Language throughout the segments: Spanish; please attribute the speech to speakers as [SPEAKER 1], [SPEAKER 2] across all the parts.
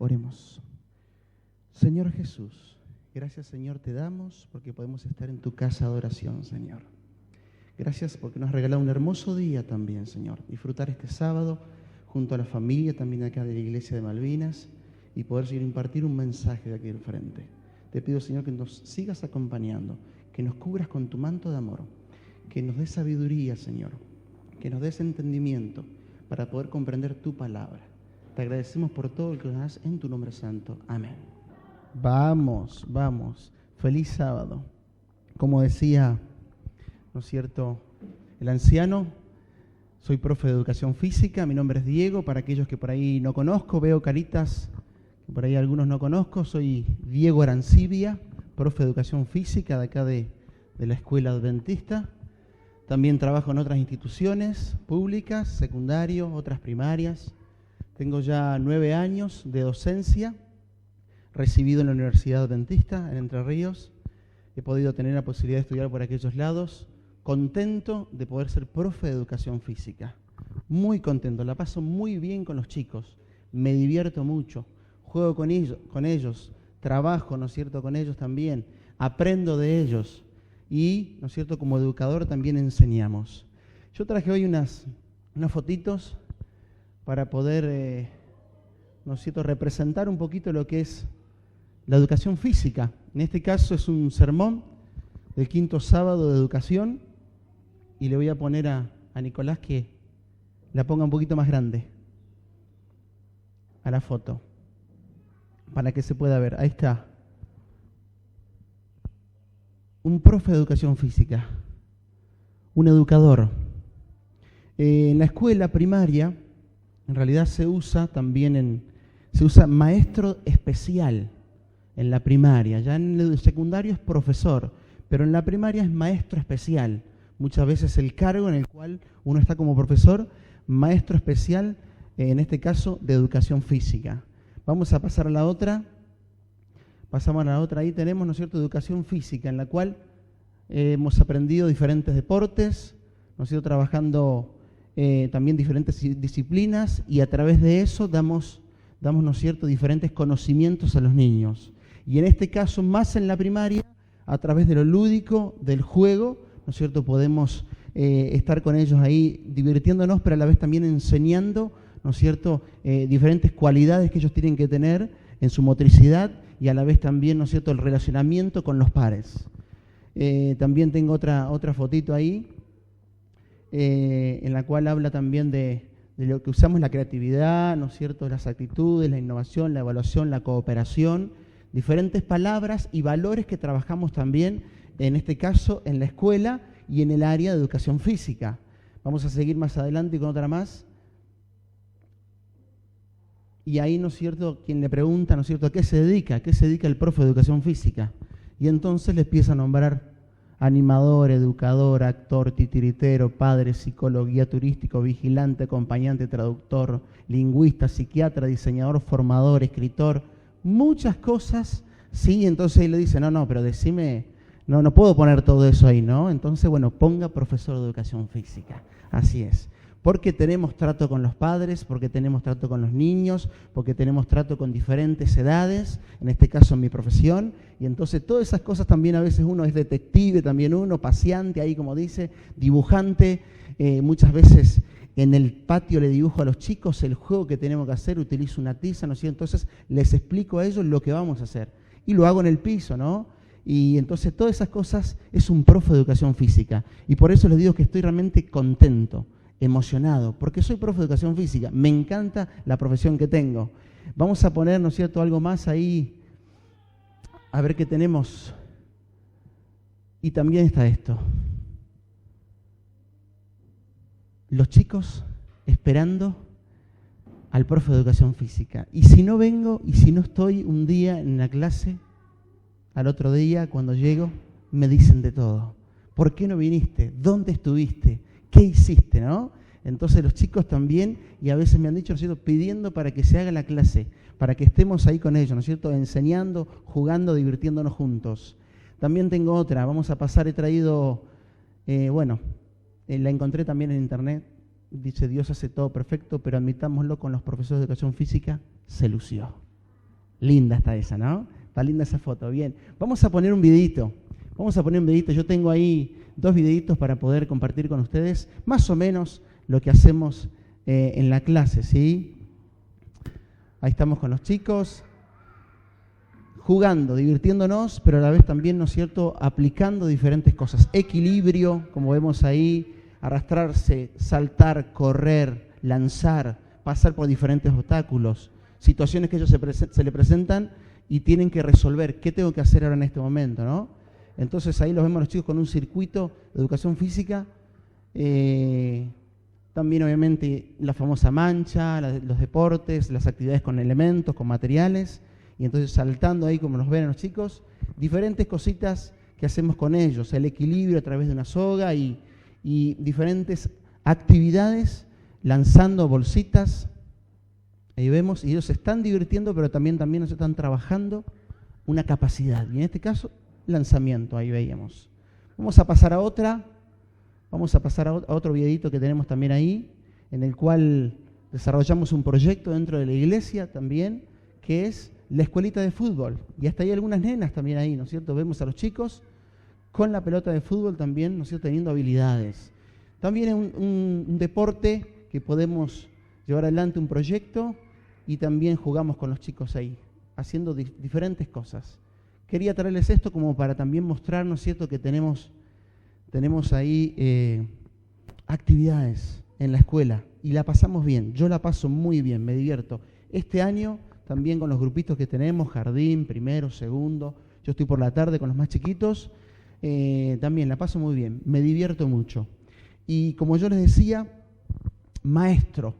[SPEAKER 1] Oremos. Señor Jesús, gracias Señor te damos porque podemos estar en tu casa de oración, Señor. Gracias porque nos has regalado un hermoso día también, Señor. Disfrutar este sábado junto a la familia también acá de la Iglesia de Malvinas y poder seguir impartir un mensaje de aquí al frente. Te pido, Señor, que nos sigas acompañando, que nos cubras con tu manto de amor, que nos des sabiduría, Señor, que nos des entendimiento para poder comprender tu palabra. Te agradecemos por todo lo que nos das en tu nombre santo. Amén. Vamos. Feliz sábado. Como decía, ¿no es cierto?, el anciano, soy profe de educación física, mi nombre es Diego, para aquellos que por ahí no conozco, veo caritas que por ahí algunos no conozco, soy Diego Arancibia, profe de educación física de acá de la Escuela Adventista. También trabajo en otras instituciones públicas, secundario, otras primarias. Tengo ya 9 años de docencia, recibido en la Universidad Adventista en Entre Ríos. He podido tener la posibilidad de estudiar por aquellos lados. Contento de poder ser profe de educación física. Muy contento, la paso muy bien con los chicos. Me divierto mucho, juego con ellos, trabajo, ¿no es cierto?, con ellos también. Aprendo de ellos y, ¿no es cierto?, como educador también enseñamos. Yo traje hoy unas fotitos para poder, ¿no es cierto?, representar un poquito lo que es la educación física. En este caso es un sermón del 5º sábado de educación y le voy a poner a Nicolás que la ponga un poquito más grande a la foto para que se pueda ver. Ahí está. Un profe de educación física, un educador. En la escuela primaria, en realidad se usa también maestro especial en la primaria. Ya en el secundario es profesor, pero en la primaria es maestro especial. Muchas veces el cargo en el cual uno está como profesor, maestro especial, en este caso de educación física. Vamos a pasar a la otra. Pasamos a la otra. Ahí tenemos, ¿no es cierto?, educación física, en la cual hemos aprendido diferentes deportes, ¿no es cierto?, trabajando también diferentes disciplinas y a través de eso damos, ¿no es cierto?, diferentes conocimientos a los niños. Y en este caso, más en la primaria, a través de lo lúdico, del juego, ¿no es cierto?, podemos estar con ellos ahí divirtiéndonos, pero a la vez también enseñando, ¿no es cierto?, diferentes cualidades que ellos tienen que tener en su motricidad y a la vez también, ¿no es cierto?, el relacionamiento con los pares. También tengo otra fotito ahí, en la cual habla también de lo que usamos, la creatividad, ¿no es cierto?, las actitudes, la innovación, la evaluación, la cooperación, diferentes palabras y valores que trabajamos también, en este caso, en la escuela y en el área de educación física. Vamos a seguir más adelante con otra más. Y ahí, ¿no es cierto?, quien le pregunta, ¿no es cierto?, ¿a qué se dedica el profe de educación física? Y entonces le empieza a nombrar animador, educador, actor, titiritero, padre, psicólogo, guía turístico, vigilante, acompañante, traductor, lingüista, psiquiatra, diseñador, formador, escritor, muchas cosas, sí. Entonces él le dice, no, pero decime, no puedo poner todo eso ahí, ¿no? Entonces, bueno, ponga profesor de educación física, así es. Porque tenemos trato con los padres, porque tenemos trato con los niños, porque tenemos trato con diferentes edades, en este caso en mi profesión, y entonces todas esas cosas también a veces uno es detective, también uno, paseante, ahí como dice, dibujante, muchas veces en el patio le dibujo a los chicos el juego que tenemos que hacer, utilizo una tiza, ¿no es cierto? Entonces les explico a ellos lo que vamos a hacer, y lo hago en el piso, ¿no? Y entonces todas esas cosas es un profe de educación física, y por eso les digo que estoy realmente contento, emocionado, porque soy profe de educación física, me encanta la profesión que tengo. Vamos a poner, ¿no es cierto?, algo más ahí, a ver qué tenemos. Y también está esto. Los chicos esperando al profe de educación física. Y si no vengo, y si no estoy un día en la clase, al otro día, cuando llego, me dicen de todo. ¿Por qué no viniste? ¿Dónde estuviste? ¿Qué hiciste, no? Entonces los chicos también, y a veces me han dicho, ¿no es cierto?, pidiendo para que se haga la clase, para que estemos ahí con ellos, ¿no es cierto?, enseñando, jugando, divirtiéndonos juntos. También tengo otra, vamos a pasar, he traído, la encontré también en internet, dice, Dios hace todo perfecto, pero admitámoslo, con los profesores de educación física se lució. Linda está esa, ¿no? Está linda esa foto, bien. Vamos a poner un videito. Yo tengo ahí 2 videitos para poder compartir con ustedes más o menos lo que hacemos en la clase, ¿sí? Ahí estamos con los chicos, jugando, divirtiéndonos, pero a la vez también, ¿no es cierto?, aplicando diferentes cosas. Equilibrio, como vemos ahí, arrastrarse, saltar, correr, lanzar, pasar por diferentes obstáculos, situaciones que ellos se le presentan y tienen que resolver. ¿Qué tengo que hacer ahora en este momento, no? Entonces ahí los vemos los chicos con un circuito de educación física, también obviamente la famosa mancha, los deportes, las actividades con elementos, con materiales, y entonces saltando ahí como nos ven los chicos, diferentes cositas que hacemos con ellos, el equilibrio a través de una soga y diferentes actividades, lanzando bolsitas, ahí vemos, y ellos se están divirtiendo, pero también nos están trabajando una capacidad, y en este caso, lanzamiento, ahí veíamos. Vamos a pasar a otro videito que tenemos también ahí, en el cual desarrollamos un proyecto dentro de la iglesia también, que es la escuelita de fútbol. Y hasta hay algunas nenas también ahí, ¿no es cierto? Vemos a los chicos con la pelota de fútbol también, ¿no es cierto?, teniendo habilidades. También es un deporte que podemos llevar adelante un proyecto y también jugamos con los chicos ahí, haciendo diferentes cosas. Quería traerles esto como para también mostrar, ¿no es cierto?, que tenemos ahí actividades en la escuela y la pasamos bien. Yo la paso muy bien, me divierto. Este año también con los grupitos que tenemos, jardín, primero, segundo, yo estoy por la tarde con los más chiquitos, también la paso muy bien, me divierto mucho. Y como yo les decía, maestro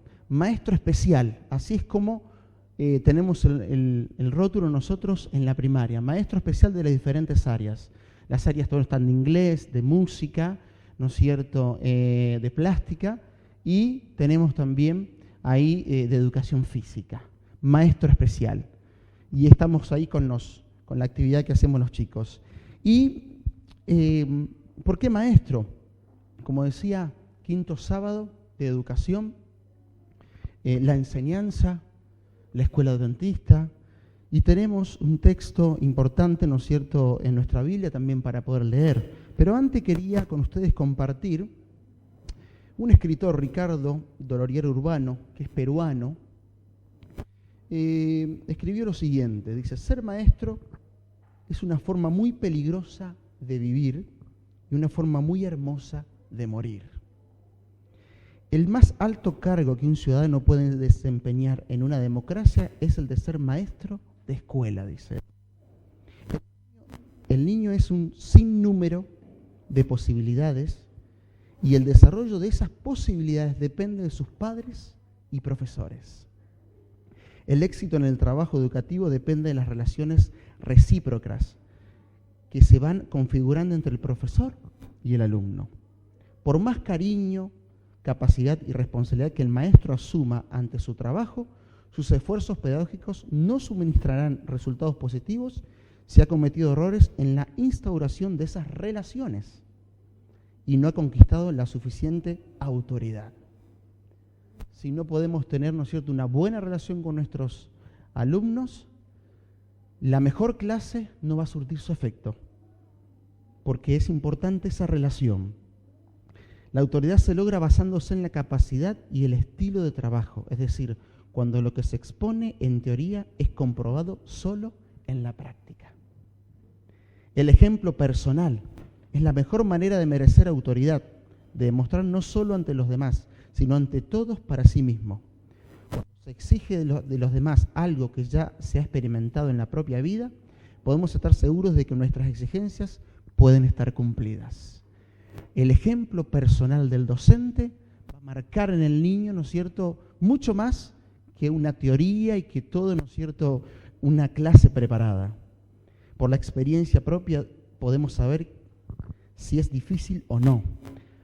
[SPEAKER 1] especial, así es como tenemos el rótulo nosotros en la primaria, maestro especial de las diferentes áreas. Las áreas todas están de inglés, de música, ¿no es cierto?, de plástica, y tenemos también ahí de educación física, maestro especial. Y estamos ahí con la actividad que hacemos los chicos. ¿Y por qué maestro? Como decía, 5º sábado de educación, la enseñanza, la escuela adventista, y tenemos un texto importante, ¿no es cierto?, en nuestra Biblia también para poder leer. Pero antes quería con ustedes compartir un escritor, Ricardo Doloriero Urbano, que es peruano, escribió lo siguiente, dice: ser maestro es una forma muy peligrosa de vivir y una forma muy hermosa de morir. El más alto cargo que un ciudadano puede desempeñar en una democracia es el de ser maestro de escuela, dice. El niño es un sinnúmero de posibilidades y el desarrollo de esas posibilidades depende de sus padres y profesores. El éxito en el trabajo educativo depende de las relaciones recíprocas que se van configurando entre el profesor y el alumno. Por más cariño, capacidad y responsabilidad que el maestro asuma ante su trabajo, sus esfuerzos pedagógicos no suministrarán resultados positivos si ha cometido errores en la instauración de esas relaciones y no ha conquistado la suficiente autoridad. Si no podemos tener, ¿no es cierto?, una buena relación con nuestros alumnos, la mejor clase no va a surtir su efecto, porque es importante esa relación. La autoridad se logra basándose en la capacidad y el estilo de trabajo, es decir, cuando lo que se expone en teoría es comprobado solo en la práctica. El ejemplo personal es la mejor manera de merecer autoridad, de demostrar no solo ante los demás, sino ante todos para sí mismo. Cuando se exige de los demás algo que ya se ha experimentado en la propia vida, podemos estar seguros de que nuestras exigencias pueden estar cumplidas. El ejemplo personal del docente va a marcar en el niño, ¿no es cierto?, mucho más que una teoría y que todo, ¿no es cierto?, una clase preparada. Por la experiencia propia podemos saber si es difícil o no.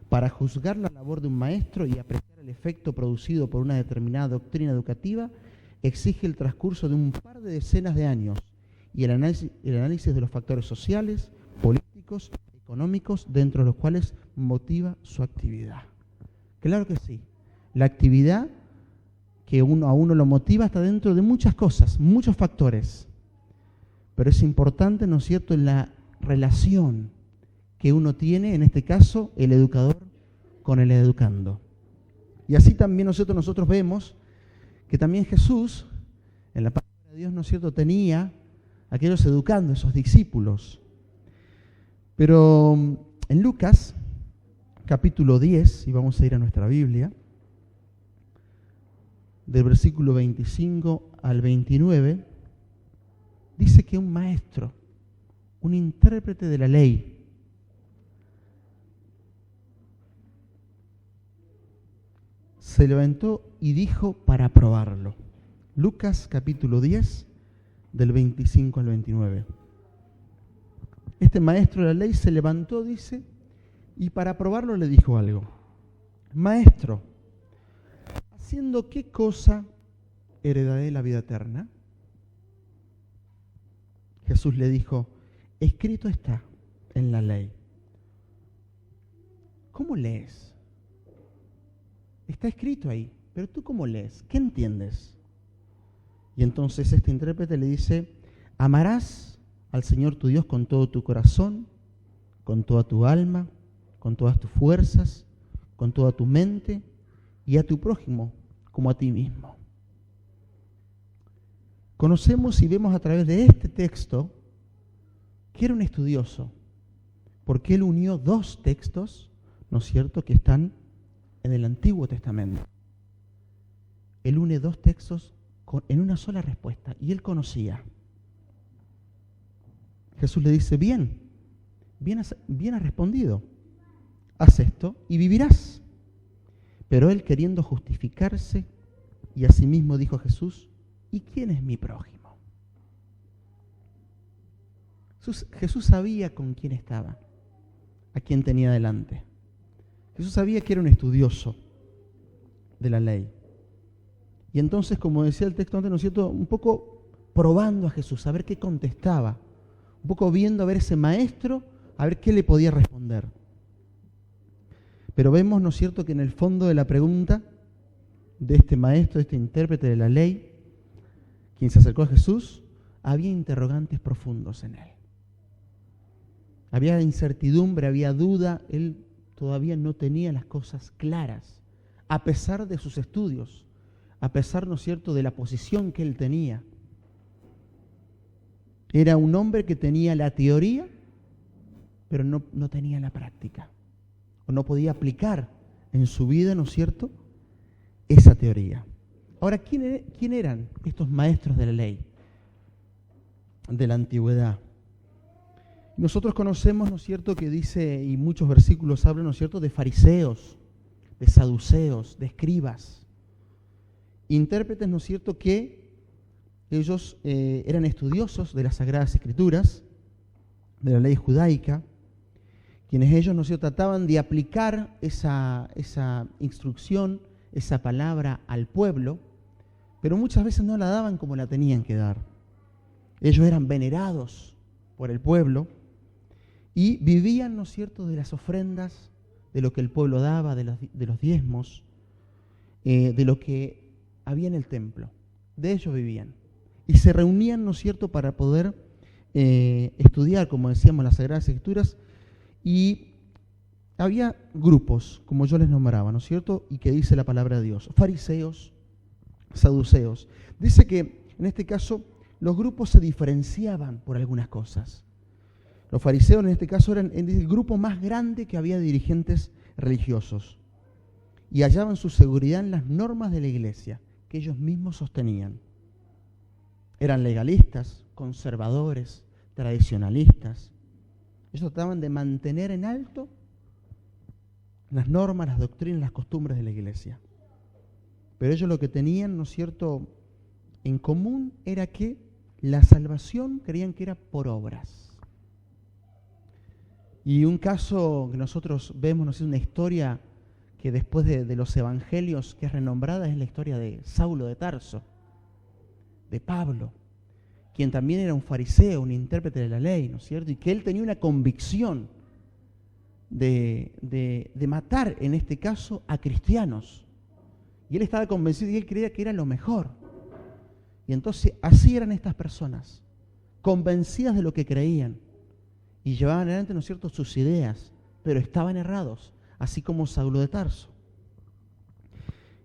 [SPEAKER 1] Para juzgar la labor de un maestro y apreciar el efecto producido por una determinada doctrina educativa, exige el transcurso de un par de decenas de años y el análisis de los factores sociales, políticos, económicos, dentro de los cuales motiva su actividad. Claro que sí, la actividad que a uno lo motiva hasta dentro de muchas cosas, muchos factores. Pero es importante, ¿no es cierto?, en la relación que uno tiene, en este caso, el educador con el educando. Y así también nosotros vemos que también Jesús, en la palabra de Dios, ¿no es cierto?, tenía a aquellos educando, esos discípulos. Pero en Lucas, capítulo 10, y vamos a ir a nuestra Biblia, del versículo 25 al 29, dice que un maestro, un intérprete de la ley, se levantó y dijo para probarlo. Lucas capítulo 10, del 25 al 29. Este maestro de la ley se levantó, dice, y para probarlo le dijo algo. Maestro, ¿haciendo qué cosa heredaré la vida eterna? Jesús le dijo, escrito está en la ley. ¿Cómo lees? Está escrito ahí, pero ¿tú cómo lees? ¿Qué entiendes? Y entonces este intérprete le dice, amarás al Señor tu Dios con todo tu corazón, con toda tu alma, con todas tus fuerzas, con toda tu mente, y a tu prójimo como a ti mismo. Conocemos y vemos a través de este texto que era un estudioso, porque él unió dos textos, ¿no es cierto?, que están en el Antiguo Testamento. Él une dos textos en una sola respuesta, y él conocía. Jesús le dice, bien has respondido, haz esto y vivirás. Pero él, queriendo justificarse, y asimismo dijo Jesús, ¿y quién es mi prójimo? Jesús sabía con quién estaba, a quién tenía delante. Jesús sabía que era un estudioso de la ley. Y entonces, como decía el texto antes, ¿no es cierto?, un poco probando a Jesús, a ver qué contestaba, un poco viendo a ver ese maestro, a ver qué le podía responder. Pero vemos, ¿no es cierto?, que en el fondo de la pregunta de este maestro, de este intérprete de la ley, quien se acercó a Jesús, había interrogantes profundos en él. Había incertidumbre, había duda, él todavía no tenía las cosas claras, a pesar de sus estudios, a pesar, ¿no es cierto?, de la posición que él tenía. Era un hombre que tenía la teoría, pero no tenía la práctica, o no podía aplicar en su vida, ¿no es cierto?, esa teoría. Ahora, ¿quién eran estos maestros de la ley de la antigüedad? Nosotros conocemos, ¿no es cierto?, que dice, y muchos versículos hablan, ¿no es cierto?, de fariseos, de saduceos, de escribas, intérpretes, ¿no es cierto?, que ellos eran estudiosos de las Sagradas Escrituras, de la ley judaica, quienes ellos, ¿no es cierto?, trataban de aplicar esa instrucción, esa palabra al pueblo, pero muchas veces no la daban como la tenían que dar. Ellos eran venerados por el pueblo y vivían, ¿no es cierto?, de las ofrendas, de lo que el pueblo daba, de los diezmos, de lo que había en el templo. De ellos vivían. Y se reunían, ¿no es cierto?, para poder estudiar, como decíamos, las Sagradas Escrituras, y había grupos, como yo les nombraba, ¿no es cierto?, y que dice la palabra de Dios, fariseos, saduceos. Dice que, en este caso, los grupos se diferenciaban por algunas cosas. Los fariseos, en este caso, eran el grupo más grande que había de dirigentes religiosos, y hallaban su seguridad en las normas de la iglesia, que ellos mismos sostenían. Eran legalistas, conservadores, tradicionalistas. Ellos trataban de mantener en alto las normas, las doctrinas, las costumbres de la iglesia. Pero ellos lo que tenían, ¿no es cierto?, en común era que la salvación creían que era por obras. Y un caso que nosotros vemos, ¿no es cierto?, una historia que después de los evangelios que es renombrada, es la historia de Saulo de Tarso, de Pablo, quien también era un fariseo, un intérprete de la ley, ¿no es cierto?, y que él tenía una convicción de matar, en este caso, a cristianos Y él estaba convencido y él creía que era lo mejor. Y entonces así eran estas personas, convencidas de lo que creían. Y llevaban adelante, ¿no es cierto?, sus ideas, pero estaban errados, así como Saulo de Tarso.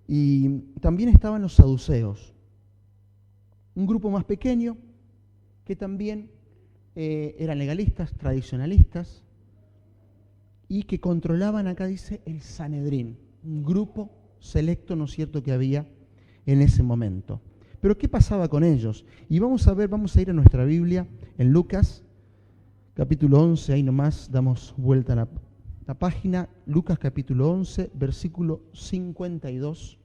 [SPEAKER 1] Y también estaban los saduceos, un grupo más pequeño que también eran legalistas, tradicionalistas, y que controlaban, acá dice, el Sanedrín, un grupo selecto, ¿no es cierto?, que había en ese momento. Pero ¿qué pasaba con ellos? Y vamos a ir a nuestra Biblia, en Lucas, capítulo 11, ahí nomás damos vuelta a la página, Lucas capítulo 11, versículo 52.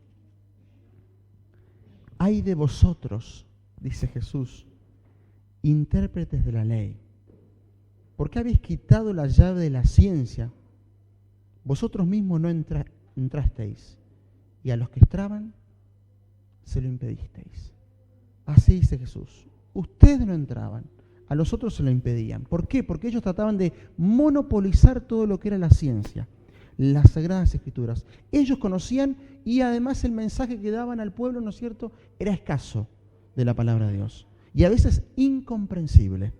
[SPEAKER 1] Ay de vosotros, dice Jesús, intérpretes de la ley, ¿por qué habéis quitado la llave de la ciencia? Vosotros mismos no entrasteis, y a los que entraban se lo impedisteis. Así dice Jesús, ustedes no entraban, a los otros se lo impedían. ¿Por qué? Porque ellos trataban de monopolizar todo lo que era la ciencia, las Sagradas Escrituras. Ellos conocían y además el mensaje que daban al pueblo, ¿no es cierto?, era escaso de la palabra de Dios y a veces incomprensible.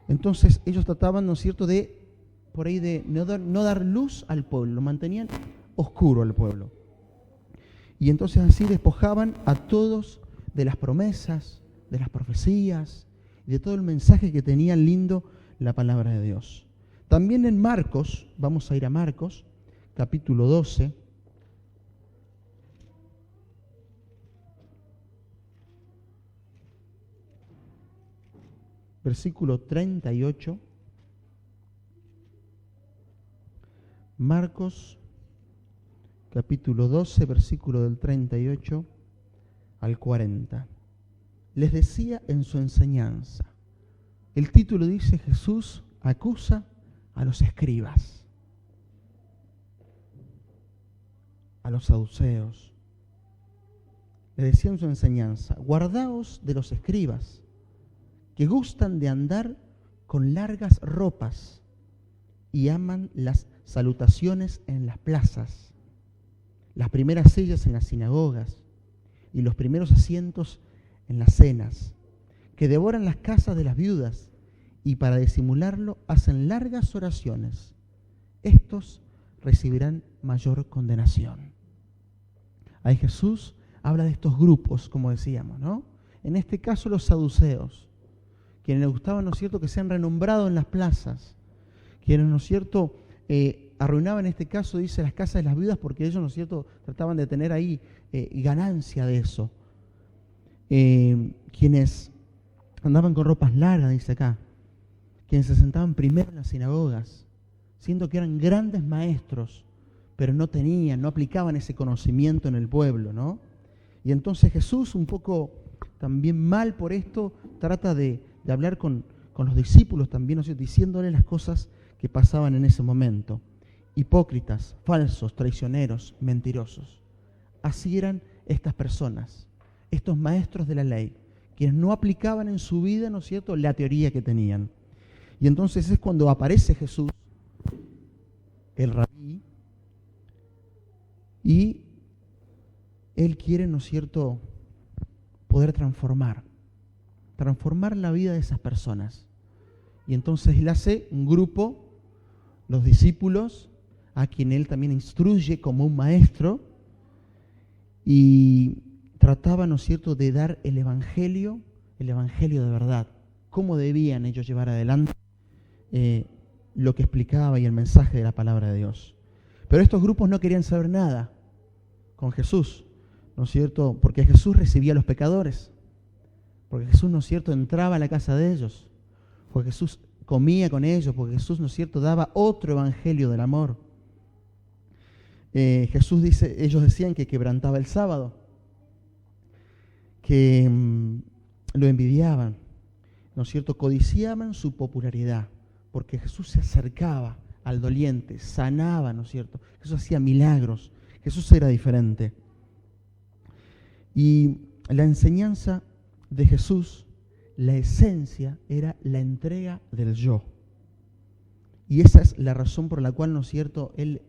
[SPEAKER 1] Entonces ellos trataban, ¿no es cierto?, de no dar luz al pueblo, lo mantenían oscuro al pueblo. Y entonces así despojaban a todos de las promesas, de las profecías, y de todo el mensaje que tenía lindo la palabra de Dios. También en Marcos, vamos a ir a Marcos, capítulo 12, versículo 38. Marcos, capítulo 12, versículo del 38 al 40. Les decía en su enseñanza, el título dice, Jesús acusa a los escribas, a los saduceos. Les decía en su enseñanza, guardaos de los escribas, que gustan de andar con largas ropas y aman las salutaciones en las plazas, las primeras sillas en las sinagogas y los primeros asientos en las cenas, que devoran las casas de las viudas y para disimularlo hacen largas oraciones. Estos recibirán mayor condenación. Ahí Jesús habla de estos grupos, como decíamos, ¿no? En este caso los saduceos, quienes les gustaba, ¿no es cierto?, que sean renombrados en las plazas, quienes, ¿no es cierto?, arruinaban en este caso, dice, las casas de las viudas porque ellos, ¿no es cierto?, trataban de tener ahí ganancia de eso. Quienes andaban con ropas largas, dice acá, quienes se sentaban primero en las sinagogas, siendo que eran grandes maestros, pero no aplicaban ese conocimiento en el pueblo, ¿no? Y entonces Jesús, un poco también mal por esto, trata de hablar con los discípulos también, ¿no es cierto?, diciéndoles las cosas que pasaban en ese momento. Hipócritas, falsos, traicioneros, mentirosos. Así eran estas personas, estos maestros de la ley, quienes no aplicaban en su vida, ¿no es cierto?, la teoría que tenían. Y entonces es cuando aparece Jesús, el rabí, y él quiere, ¿no es cierto?, poder transformar la vida de esas personas. Y entonces él hace un grupo, los discípulos, a quien él también instruye como un maestro, y trataba, ¿no es cierto?, de dar el evangelio de verdad, cómo debían ellos llevar adelante lo que explicaba y el mensaje de la palabra de Dios. Pero estos grupos no querían saber nada con Jesús, ¿no es cierto?, porque Jesús recibía a los pecadores, porque Jesús, ¿no es cierto?, entraba a la casa de ellos, porque Jesús comía con ellos, porque Jesús, ¿no es cierto?, daba otro evangelio del amor. Jesús dice, ellos decían que quebrantaba el sábado, que lo envidiaban, ¿no es cierto?, codiciaban su popularidad, porque Jesús se acercaba al doliente, sanaba, ¿no es cierto?, Jesús hacía milagros, Jesús era diferente. Y la enseñanza de Jesús, la esencia era la entrega del yo. Y esa es la razón por la cual, ¿no es cierto?, él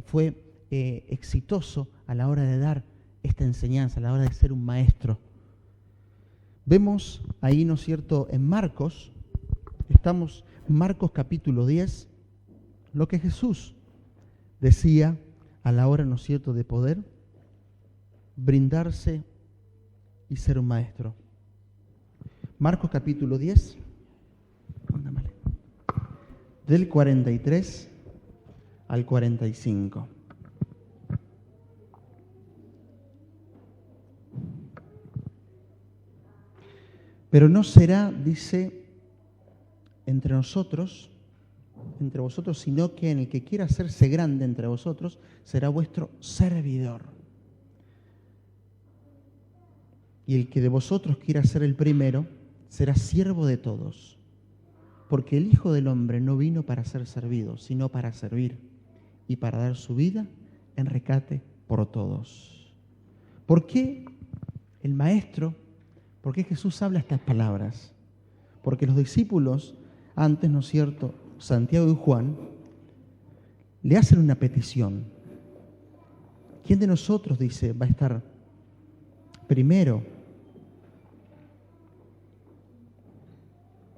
[SPEAKER 1] fue exitoso a la hora de dar esta enseñanza, a la hora de ser un maestro. Vemos ahí, ¿no es cierto?, en Marcos, estamos en Marcos capítulo 10, lo que Jesús decía a la hora, ¿no es cierto?, de poder brindarse y ser un maestro. Marcos capítulo 10, del 43 al 45. Pero no será, dice, entre vosotros, sino que en el que quiera hacerse grande entre vosotros, será vuestro servidor. Y el que de vosotros quiera ser el primero, será siervo de todos. Porque el Hijo del Hombre no vino para ser servido, sino para servir y para dar su vida en rescate por todos. ¿Por qué el Maestro? ¿Por qué Jesús habla estas palabras? Porque los discípulos, antes, ¿no es cierto?, Santiago y Juan, le hacen una petición. ¿Quién de nosotros, dice, va a estar primero?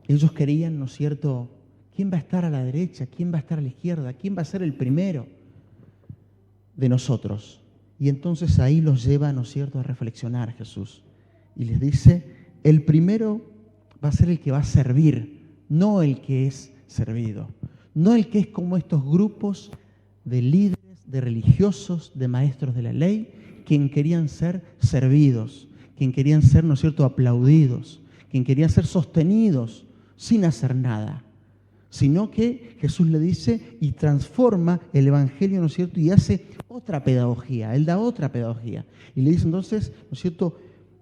[SPEAKER 1] Ellos querían, ¿no es cierto?, ¿quién va a estar a la derecha? ¿Quién va a estar a la izquierda? ¿Quién va a ser el primero de nosotros? Y entonces ahí los lleva, ¿no es cierto?, a reflexionar Jesús. Y les dice, el primero va a ser el que va a servir, no el que es servido. No el que es como estos grupos de líderes, de religiosos, de maestros de la ley, quien querían ser servidos, quien querían ser, ¿no es cierto?, aplaudidos, quien querían ser sostenidos sin hacer nada. Sino que Jesús le dice y transforma el Evangelio, ¿no es cierto?, y hace otra pedagogía, Él da otra pedagogía. Y le dice entonces, ¿no es cierto?,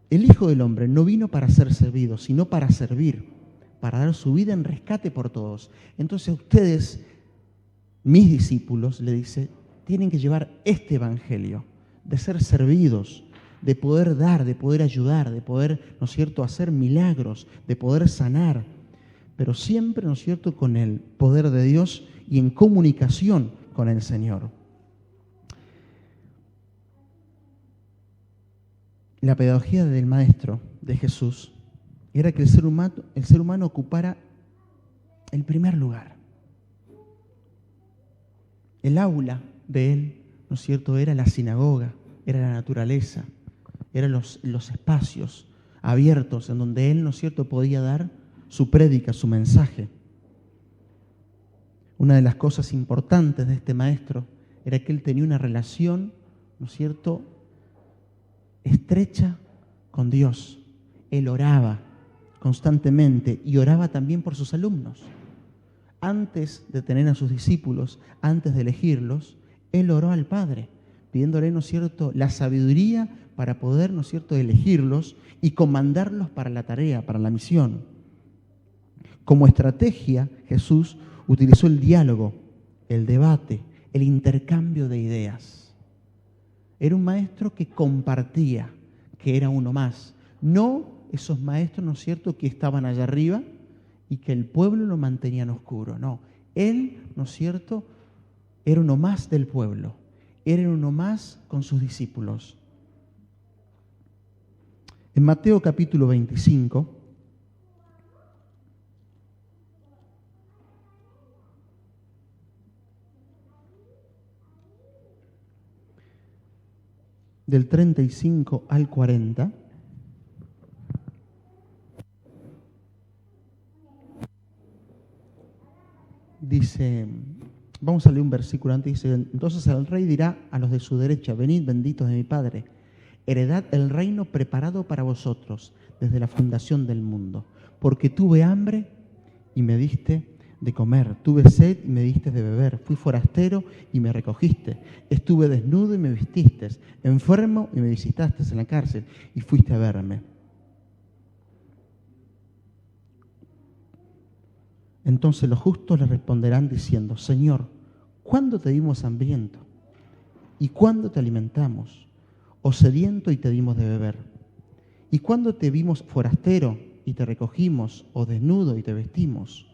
[SPEAKER 1] el Hijo del Hombre no vino para ser servido, sino para servir, para dar su vida en rescate por todos. Entonces ustedes, mis discípulos, le dice, tienen que llevar este Evangelio, de ser servidos, de poder dar, de poder ayudar, de poder, ¿no es cierto?, hacer milagros, de poder sanar, pero siempre, ¿no es cierto?, con el poder de Dios y en comunicación con el Señor. La pedagogía del Maestro, de Jesús, era que el ser humano ocupara el primer lugar. El aula de Él, ¿no es cierto?, era la sinagoga, era la naturaleza, eran los espacios abiertos en donde Él, ¿no es cierto?, podía dar su prédica, su mensaje. Una de las cosas importantes de este Maestro era que Él tenía una relación, ¿no es cierto?, estrecha con Dios. Él oraba constantemente y oraba también por sus alumnos. Antes de tener a sus discípulos, antes de elegirlos, Él oró al Padre, pidiéndole, ¿no es cierto?, la sabiduría para poder, ¿no es cierto?, elegirlos y comandarlos para la tarea, para la misión. Como estrategia, Jesús utilizó el diálogo, el debate, el intercambio de ideas. Era un maestro que compartía, que era uno más. No esos maestros, ¿no es cierto?, que estaban allá arriba y que el pueblo lo mantenían oscuro. No, Él, ¿no es cierto?, era uno más del pueblo. Era uno más con sus discípulos. En Mateo capítulo 25, del 35 al 40, dice, vamos a leer un versículo antes, dice, entonces el rey dirá a los de su derecha, venid benditos de mi Padre, heredad el reino preparado para vosotros desde la fundación del mundo, porque tuve hambre y me diste de comer, tuve sed y me diste de beber, fui forastero y me recogiste, estuve desnudo y me vististe, enfermo y me visitaste en la cárcel y fuiste a verme. Entonces los justos le responderán diciendo, Señor, ¿cuándo te dimos hambriento? ¿Y cuándo te alimentamos? ¿O sediento y te dimos de beber? ¿Y cuándo te vimos forastero y te recogimos? ¿O desnudo y te vestimos?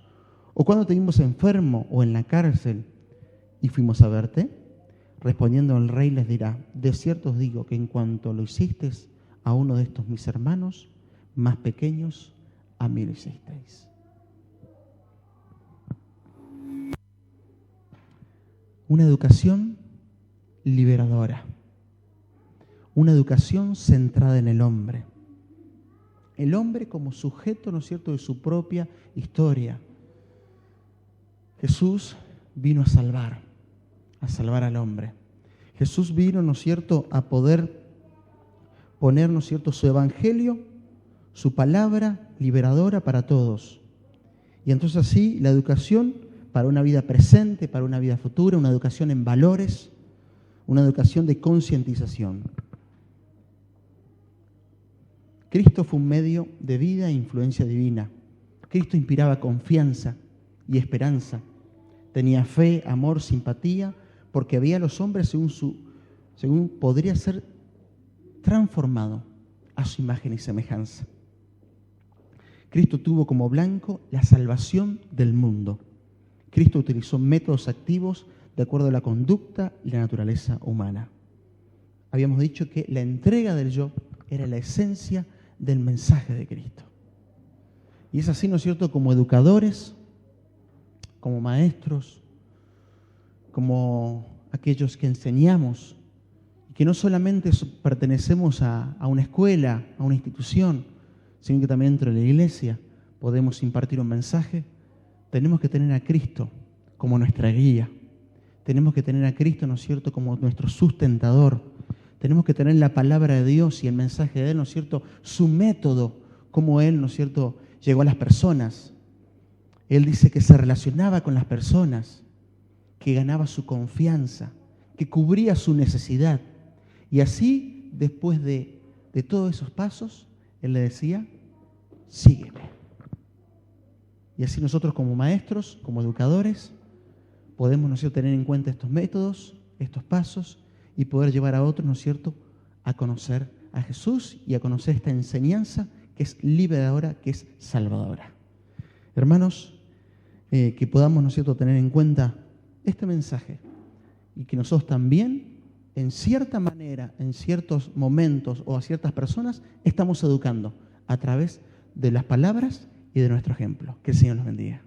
[SPEAKER 1] ¿O cuándo te vimos enfermo o en la cárcel y fuimos a verte? Respondiendo el rey les dirá: de cierto os digo que en cuanto lo hicisteis a uno de estos mis hermanos más pequeños, a mí lo hicisteis. Una educación liberadora, una educación centrada en el hombre como sujeto, ¿no es cierto?, de su propia historia. Jesús vino a salvar al hombre. Jesús vino, ¿no es cierto?, a poder poner, ¿no es cierto?, su evangelio, su palabra liberadora para todos. Y entonces así la educación para una vida presente, para una vida futura, una educación en valores, una educación de concientización. Cristo fue un medio de vida e influencia divina. Cristo inspiraba confianza y esperanza. Tenía fe, amor, simpatía, porque veía a los hombres según podría ser transformado a su imagen y semejanza. Cristo tuvo como blanco la salvación del mundo. Cristo utilizó métodos activos de acuerdo a la conducta y la naturaleza humana. Habíamos dicho que la entrega del yo era la esencia del mensaje de Cristo. Y es así, ¿no es cierto?, como educadores, como maestros, como aquellos que enseñamos, que no solamente pertenecemos a una escuela, a una institución, sino que también dentro de la iglesia podemos impartir un mensaje. Tenemos que tener a Cristo como nuestra guía. Tenemos que tener a Cristo, ¿no es cierto?, como nuestro sustentador. Tenemos que tener la palabra de Dios y el mensaje de Él, ¿no es cierto?, su método, cómo Él, ¿no es cierto?, llegó a las personas. Él dice que se relacionaba con las personas, que ganaba su confianza, que cubría su necesidad. Y así, después de todos esos pasos, Él le decía: sígueme. Y así nosotros como maestros, como educadores, podemos, ¿no es cierto?, tener en cuenta estos métodos, estos pasos, y poder llevar a otros, ¿no es cierto?, a conocer a Jesús y a conocer esta enseñanza que es liberadora, que es salvadora. Hermanos, que podamos, ¿no es cierto?, tener en cuenta este mensaje y que nosotros también, en cierta manera, en ciertos momentos o a ciertas personas, estamos educando a través de las palabras y de nuestro ejemplo. Que el Señor nos bendiga.